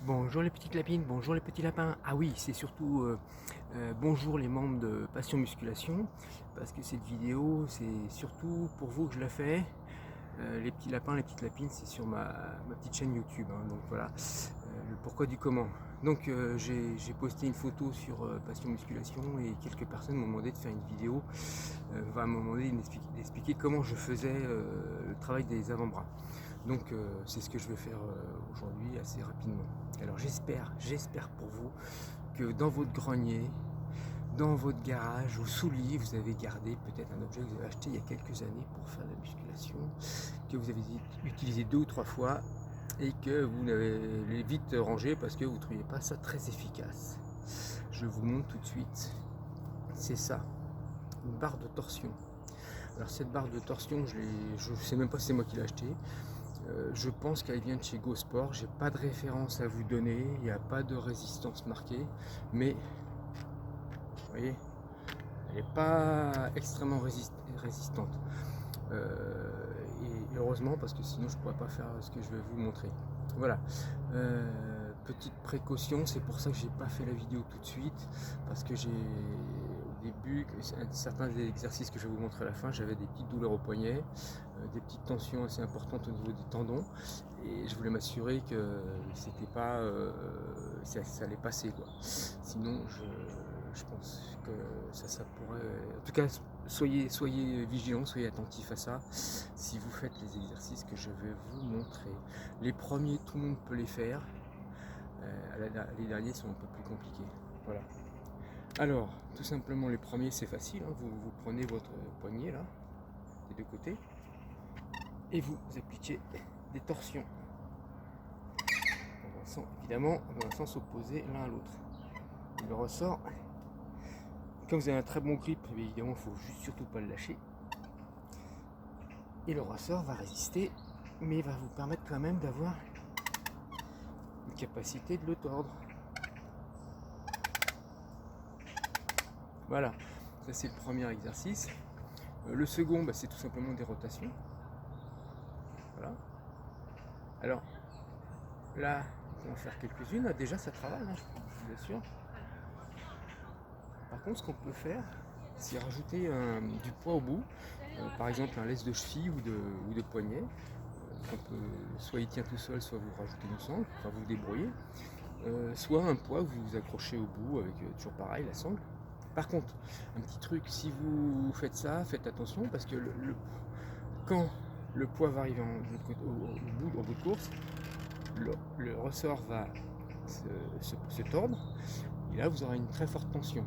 Bonjour les petites lapines, bonjour les petits lapins. Ah oui, c'est surtout bonjour les membres de Passion Musculation, parce que cette vidéo, c'est surtout pour vous que je la fais. Les petits lapins, les petites lapines, c'est sur ma petite chaîne YouTube, hein, donc voilà, le pourquoi du comment. Donc j'ai posté une photo sur Passion Musculation et quelques personnes m'ont demandé de faire une vidéo, m'ont demandé d'expliquer comment je faisais le travail des avant-bras. Donc c'est ce que je vais faire aujourd'hui assez rapidement. Alors j'espère pour vous que dans votre grenier, dans votre garage ou sous le lit, vous avez gardé peut-être un objet que vous avez acheté il y a quelques années pour faire de la musculation, que vous avez utilisé 2 ou 3 fois et que vous l'avez vite rangé parce que vous ne trouviez pas ça très efficace. Je vous montre tout de suite. C'est ça, une barre de torsion. Alors cette barre de torsion, je ne sais même pas si c'est moi qui l'ai achetée. Je pense qu'elle vient de chez GoSport. J'ai pas de référence à vous donner, il n'y a pas de résistance marquée, mais vous voyez, elle n'est pas extrêmement résistante. Et heureusement, parce que sinon je ne pourrais pas faire ce que je vais vous montrer. Voilà. Petite précaution, c'est pour ça que j'ai pas fait la vidéo tout de suite, parce que j'ai au début certains des exercices que je vais vous montrer à la fin, j'avais des petites douleurs au poignet, des petites tensions assez importantes au niveau des tendons, et je voulais m'assurer que c'était pas ça allait passer quoi. Sinon je pense que ça pourrait, en tout cas soyez vigilants, soyez attentifs à ça si vous faites les exercices que je vais vous montrer. Les premiers, tout le monde peut les faire. Les derniers sont un peu plus compliqués. Voilà. Alors, tout simplement, les premiers, c'est facile. Hein. Vous prenez votre poignet, là, des deux côtés, et vous appliquez des torsions. Évidemment, dans un sens opposé l'un à l'autre. Le ressort, comme vous avez un très bon grip, évidemment, il ne faut juste surtout pas le lâcher. Et le ressort va résister, mais va vous permettre quand même d'avoir une capacité de le tordre. Voilà, ça c'est le premier exercice. Le second, c'est tout simplement des rotations. Voilà. Alors, là, on va faire quelques-unes. Déjà, ça travaille, hein, je vous assure. Par contre, ce qu'on peut faire, c'est rajouter du poids au bout. Par exemple, un laisse de cheville ou de poignet. Soit il tient tout seul, soit vous rajoutez une sangle, enfin vous débrouillez. Soit un poids que vous accrochez au bout avec toujours pareil, la sangle. Par contre, un petit truc, si vous faites ça, faites attention parce que quand le poids va arriver au bout de course, le ressort va se tordre et là vous aurez une très forte tension.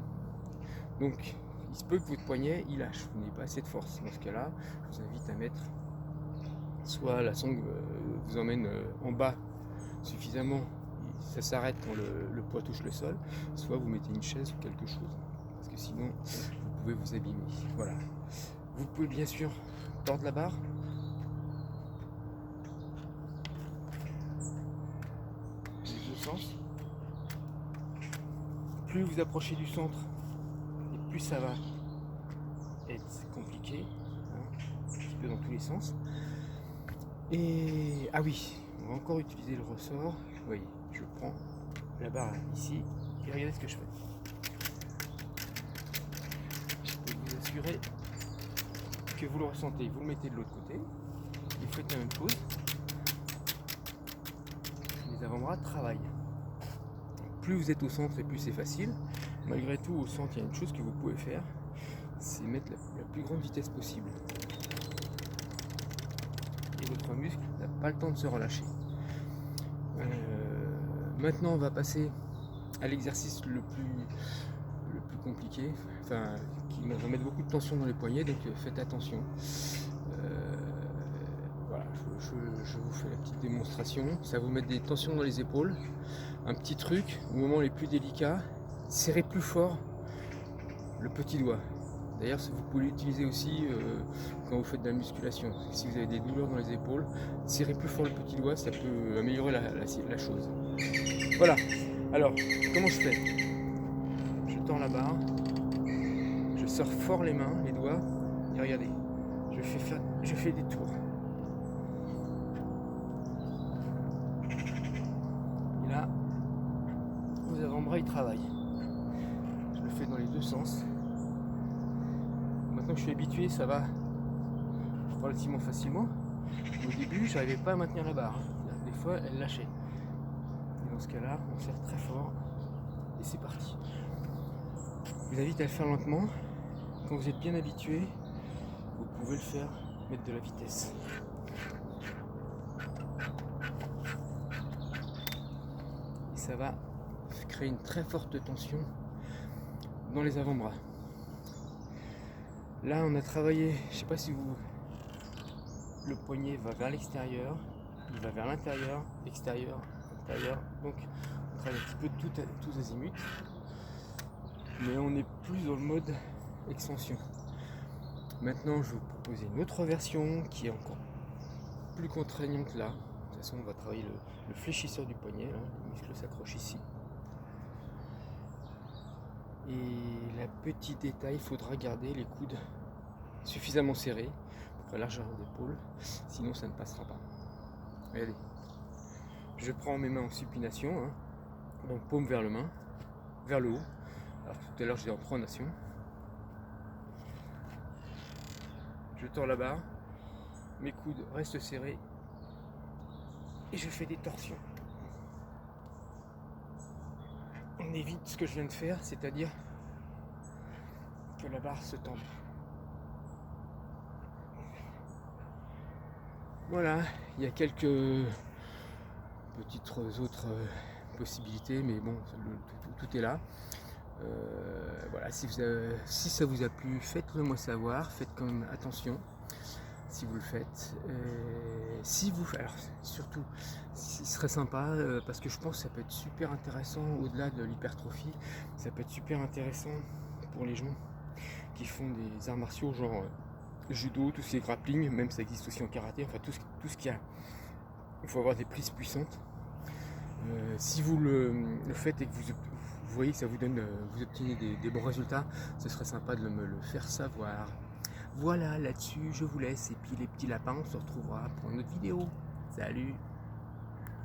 Donc il se peut que votre poignet il lâche, vous n'avez pas assez de force. Dans ce cas là, je vous invite à mettre soit la sangle vous emmène en bas suffisamment, ça s'arrête quand le poids touche le sol, soit vous mettez une chaise ou quelque chose, parce que sinon vous pouvez vous abîmer. Voilà. Vous pouvez bien sûr tordre la barre. Les deux sens. Plus vous approchez du centre, et plus ça va être compliqué, hein, un petit peu dans tous les sens. Et ah oui, on va encore utiliser le ressort. Vous voyez, je prends la barre ici et regardez ce que je fais. Je peux vous assurer que vous le ressentez. Vous le mettez de l'autre côté et vous faites la même chose. Les avant-bras travaillent. Plus vous êtes au centre et plus c'est facile. Malgré tout, au centre, il y a une chose que vous pouvez faire, c'est mettre la plus grande vitesse possible. Et votre muscle n'a pas le temps de se relâcher. Maintenant, on va passer à l'exercice le plus compliqué, enfin, qui va mettre beaucoup de tension dans les poignets, donc faites attention. Voilà, je vous fais la petite démonstration. Ça va vous mettre des tensions dans les épaules. Un petit truc, au moment les plus délicats, serrez plus fort le petit doigt. D'ailleurs, vous pouvez l'utiliser aussi quand vous faites de la musculation. Si vous avez des douleurs dans les épaules, serrez plus fort le petit doigt, ça peut améliorer la chose. Voilà. Alors, comment je fais? Je tends la barre, je sors fort les mains, les doigts, et regardez, je fais des tours. Et là, avant-bras il travaille. Je le fais dans les deux sens. Maintenant que je suis habitué, ça va relativement facilement. Au début, je n'arrivais pas à maintenir la barre. Des fois, elle lâchait. Et dans ce cas-là, on serre très fort et c'est parti. Je vous invite à le faire lentement. Quand vous êtes bien habitué, vous pouvez le faire, mettre de la vitesse. Et ça va créer une très forte tension dans les avant-bras. Là, on a travaillé, je ne sais pas si vous... Le poignet va vers l'extérieur, il va vers l'intérieur, extérieur, intérieur. Donc, on travaille un petit peu tous azimuts. Mais on est plus dans le mode extension. Maintenant, je vais vous proposer une autre version qui est encore plus contraignante là. De toute façon, on va travailler le fléchisseur du poignet. Là. Le muscle s'accroche ici. Et la petit détail, il faudra garder les coudes suffisamment serrés, à peu près largeur d'épaule, sinon ça ne passera pas. Regardez, je prends mes mains en supination, hein, donc paume vers le haut. Alors tout à l'heure j'étais en pronation. Je tords la barre, mes coudes restent serrés et je fais des torsions. On évite ce que je viens de faire, c'est-à-dire que la barre se tende. Voilà, il y a quelques petites autres possibilités, mais bon, tout est là. Voilà, si ça vous a plu, faites-le moi savoir, faites quand même attention si vous le faites. Alors surtout, ce serait sympa parce que je pense que ça peut être super intéressant au-delà de l'hypertrophie. Ça peut être super intéressant pour les gens qui font des arts martiaux genre judo, tout ce qui est grappling, même ça existe aussi en karaté, enfin tout ce qu'il y a. Il faut avoir des prises puissantes. Si vous le faites et que vous voyez que ça vous donne, vous obtenez des bons résultats, ce serait sympa de me le faire savoir. Voilà, là-dessus, je vous laisse. Et puis les petits lapins, on se retrouvera pour une autre vidéo. Salut!